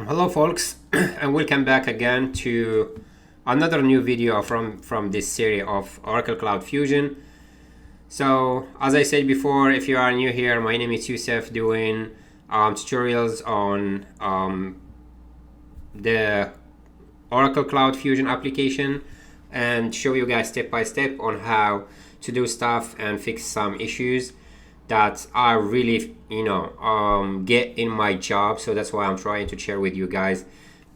Hello folks and welcome back again to another new video from this series of Oracle Cloud Fusion. So as I said before, if you are new here, my name is Yusuf, doing tutorials on the Oracle Cloud Fusion application and show you guys step by step on how to do stuff and fix some issues that I really get in my job. So that's why I'm trying to share with you guys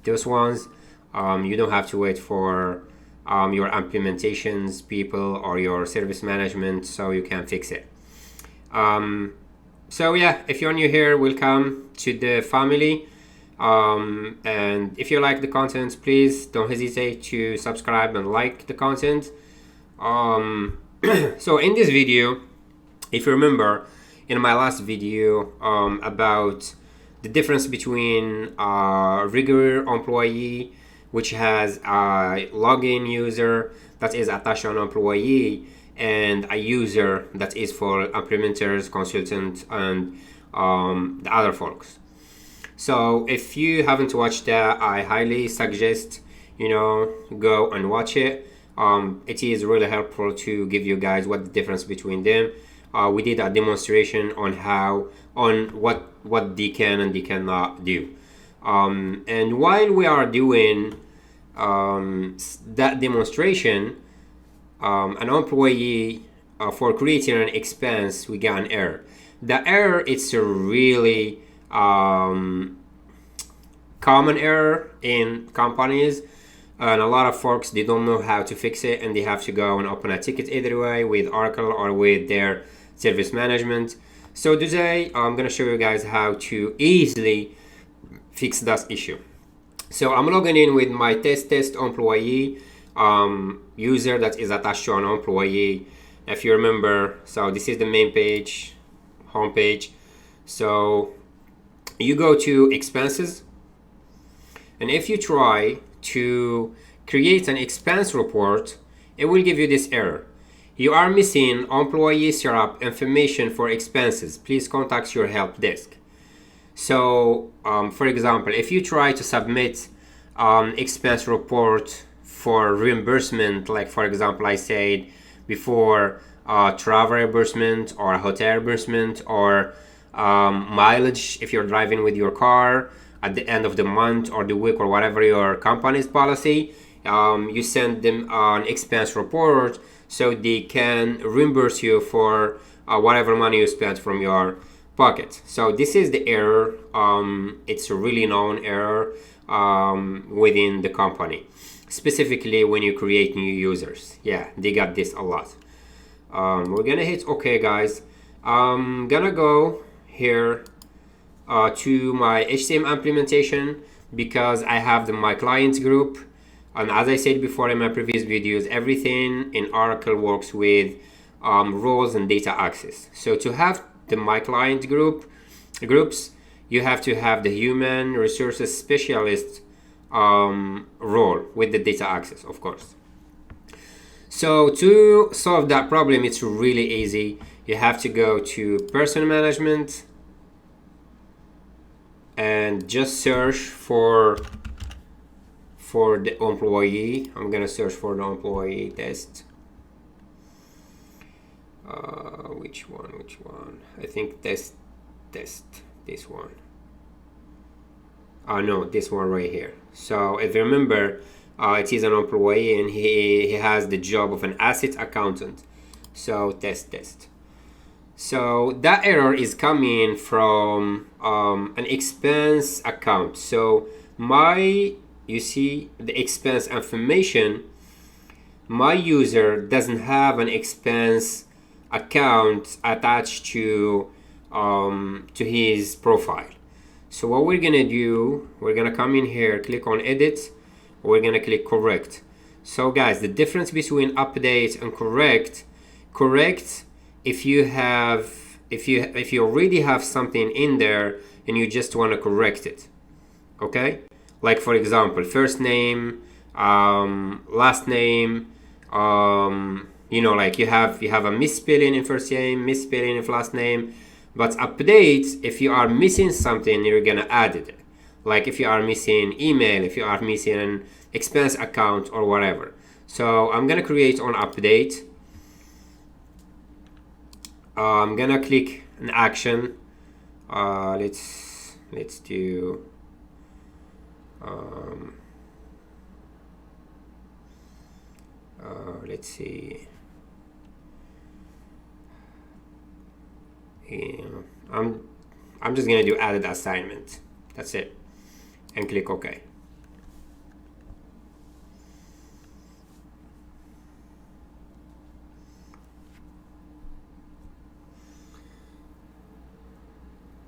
those ones. You don't have to wait for your implementations people or your service management, so you can fix it. So yeah, if you're new here, welcome to the family. And if you like the content, please don't hesitate to subscribe and like the content. So in this video, if you remember, in my last video about the difference between a regular employee, which has a login user that is attached to an employee, and a user that is for implementers, consultants, and the other folks. So if you haven't watched that, I highly suggest go and watch it. It is really helpful to give you guys what the difference between them. We did a demonstration on what they can and they cannot do. And while we are doing that demonstration, an employee for creating an expense, we got an error. The error is a really common error in companies. And a lot of folks, they don't know how to fix it, and they have to go and open a ticket either way with Oracle or with their service management. So today I'm going to show you guys how to easily fix that issue. So I'm logging in with my test employee user that is attached to an employee. If you remember, so this is the main page, home page. So you go to expenses, and if you try to create an expense report, it will give you this error. You are missing employee setup information for expenses. Please contact your help desk. So for example, if you try to submit expense report for reimbursement, like for example I said before, travel reimbursement or hotel reimbursement or mileage if you're driving with your car at the end of the month or the week or whatever your company's policy, you send them an expense report so they can reimburse you for whatever money you spent from your pocket. So this is the error. It's a really known error within the company, specifically when you create new users. Yeah, they got this a lot. We're gonna hit OK, guys. I'm gonna go here to my HCM implementation because I have my clients group, and as I said before in my previous videos, everything in Oracle works with roles and data access. So to have my client groups, you have to have the human resources specialist role with the data access, of course. So to solve that problem, it's really easy. You have to go to person management and just search for the employee. I'm gonna search for the employee test. Which one? I think test this one. No, this one right here. So if you remember, it is an employee and he has the job of an asset accountant. So test. So that error is coming from an expense account. So you see the expense information, my user doesn't have an expense account attached to his profile. So what we're gonna do, we're gonna come in here, click on edit, we're gonna click correct. So guys, the difference between update and correct, if you already have something in there and you just want to correct it, okay? Like for example, first name, last name, like you have a misspelling in first name, misspelling in last name. But update, if you are missing something, you're gonna add it. like if you are missing email, if you are missing an expense account or whatever. So I'm gonna create on update. I'm gonna click an action. Let's do let's see. Yeah, I'm just gonna do added assignment. That's it, and click OK.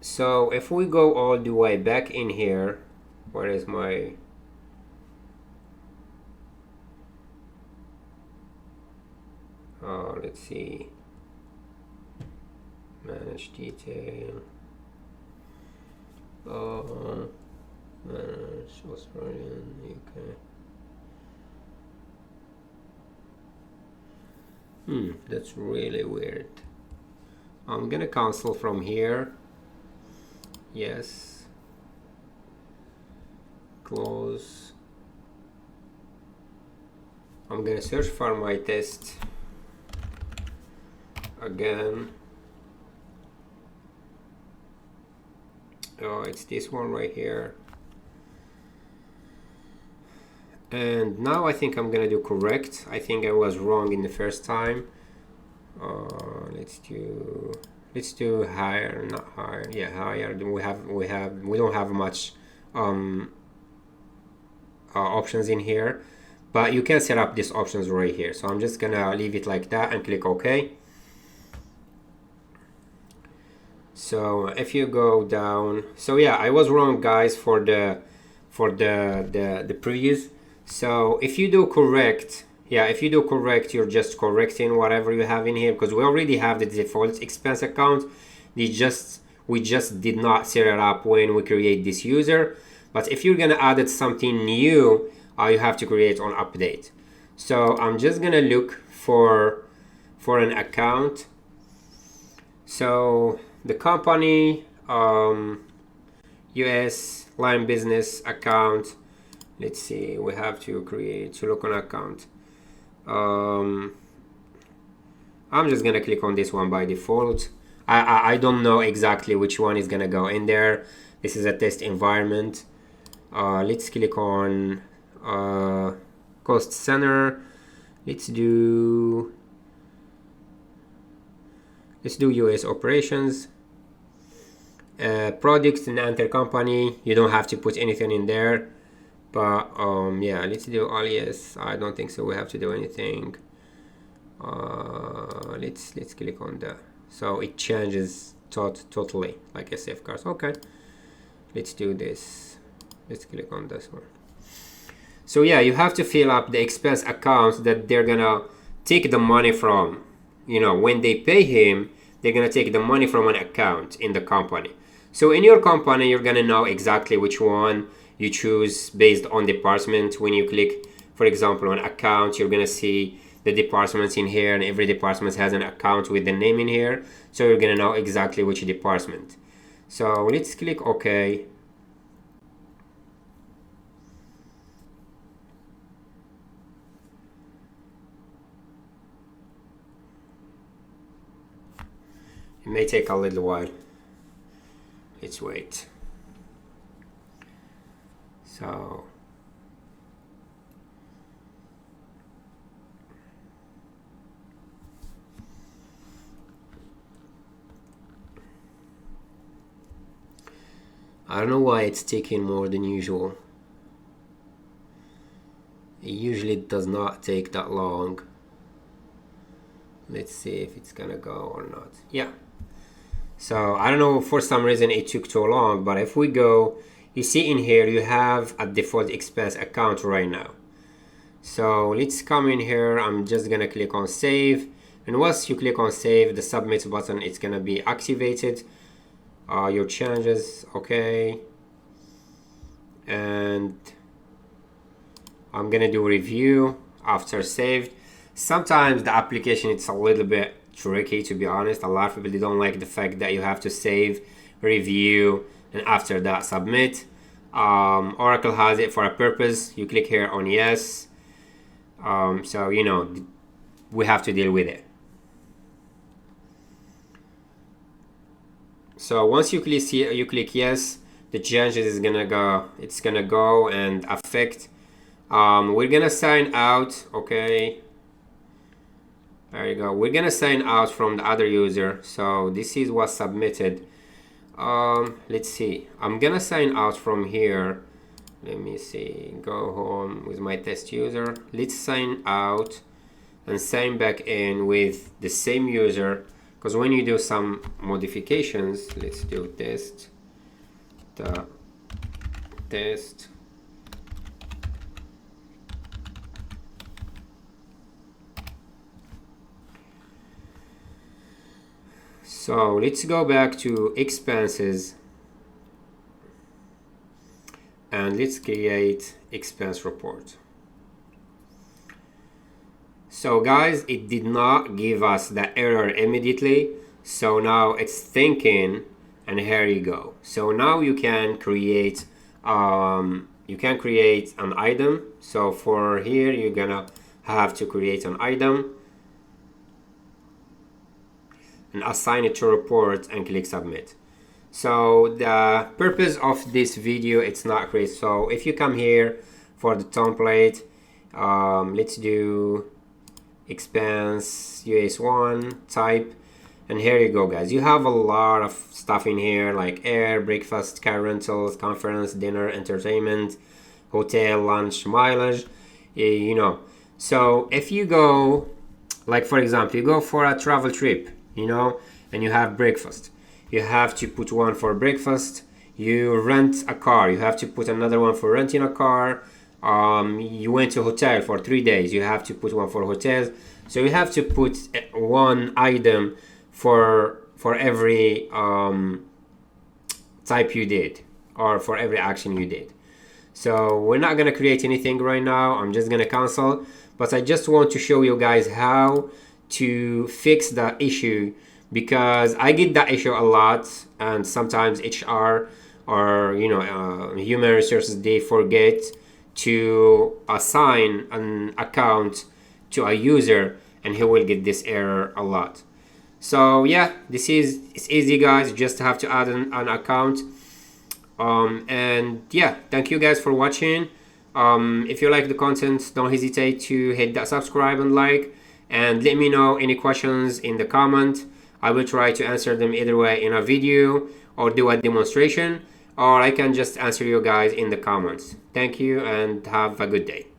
So if we go all the way back in here, where is my let's see, manage detail, manage Australian, UK. That's really weird. I'm gonna cancel from here. Yes. Close. I'm gonna search for my test again. Oh, it's this one right here. And now I think I'm gonna do correct. I think I was wrong in the first time. Let's do higher, not higher. Yeah, higher. We don't have much options in here, but you can set up these options right here. So I'm just gonna leave it like that and click OK. So if you go down, so yeah, I was wrong, guys, for the previous. So if you do correct, yeah, if you do correct, you're just correcting whatever you have in here, because we already have the default expense account. We just did not set it up when we create this user. But if you're gonna add something new, you have to create on update. So I'm just gonna look for an account. So the company, US line business account. Let's see, we have to look on account. I'm just gonna click on this one by default. I don't know exactly which one is gonna go in there. This is a test environment. Let's click on cost center. Let's do US operations. Products and intercompany. You don't have to put anything in there. But yeah, let's do all yes. I don't think so we have to do anything. Let's click on that. So it changes totally like a safeguards. Okay, let's do this. Let's click on this one. So yeah, you have to fill up the expense accounts that they're gonna take the money from. You know, when they pay him, they're gonna take the money from an account in the company. So in your company, you're gonna know exactly which one you choose based on department. When you click, for example, on account, you're gonna see the departments in here, and every department has an account with the name in here. So you're gonna know exactly which department. So let's click OK. It may take a little while. Let's wait. So I don't know why it's taking more than usual. It usually does not take that long. Let's see if it's gonna go or not. Yeah. So I don't know, for some reason it took too long, but if we go, you see in here you have a default expense account right now. So let's come in here. I'm just gonna click on save, and once you click on save, the submit button is gonna be activated. Your changes, okay, and I'm gonna do review after saved. Sometimes the application, it's a little bit tricky, to be honest. A lot of people, they don't like the fact that you have to save, review, and after that submit. Oracle has it for a purpose. You click here on yes. So you know, we have to deal with it. So once you click yes, the changes is gonna go. It's gonna go and affect. We're gonna sign out. Okay. There you go. We're gonna sign out from the other user. So this is what's submitted. Let's see. I'm gonna sign out from here. Let me see. Go home with my test user. Let's sign out and sign back in with the same user. Because when you do some modifications, let's do test. The test. So let's go back to expenses and let's create expense report. So guys, it did not give us the error immediately. So now it's thinking, and here you go. So now you can create an item. So for here, you're gonna have to create an item and assign it to report and click submit. So the purpose of this video, it's not great. So if you come here for the template, let's do expense US1 type, and here you go guys. You have a lot of stuff in here like air, breakfast, car rentals, conference, dinner, entertainment, hotel, lunch, mileage, you know. So if you go, like for example, you go for a travel trip, you know, and you have breakfast, you have to put one for breakfast. You rent a car, you have to put another one for renting a car. You went to hotel for 3 days, you have to put one for hotels. So you have to put one item for every type you did, or for every action you did. So we're not gonna create anything right now. I'm just gonna cancel, but I just want to show you guys how to fix the issue, because I get that issue a lot, and sometimes HR or human resources, they forget to assign an account to a user, and he will get this error a lot. So yeah, it's easy guys. You just have to add an account. And yeah, thank you guys for watching. If you like the content, don't hesitate to hit that subscribe and like, and let me know any questions in the comment. I will try to answer them either way in a video or do a demonstration, or I can just answer you guys in the comments. Thank you and have a good day.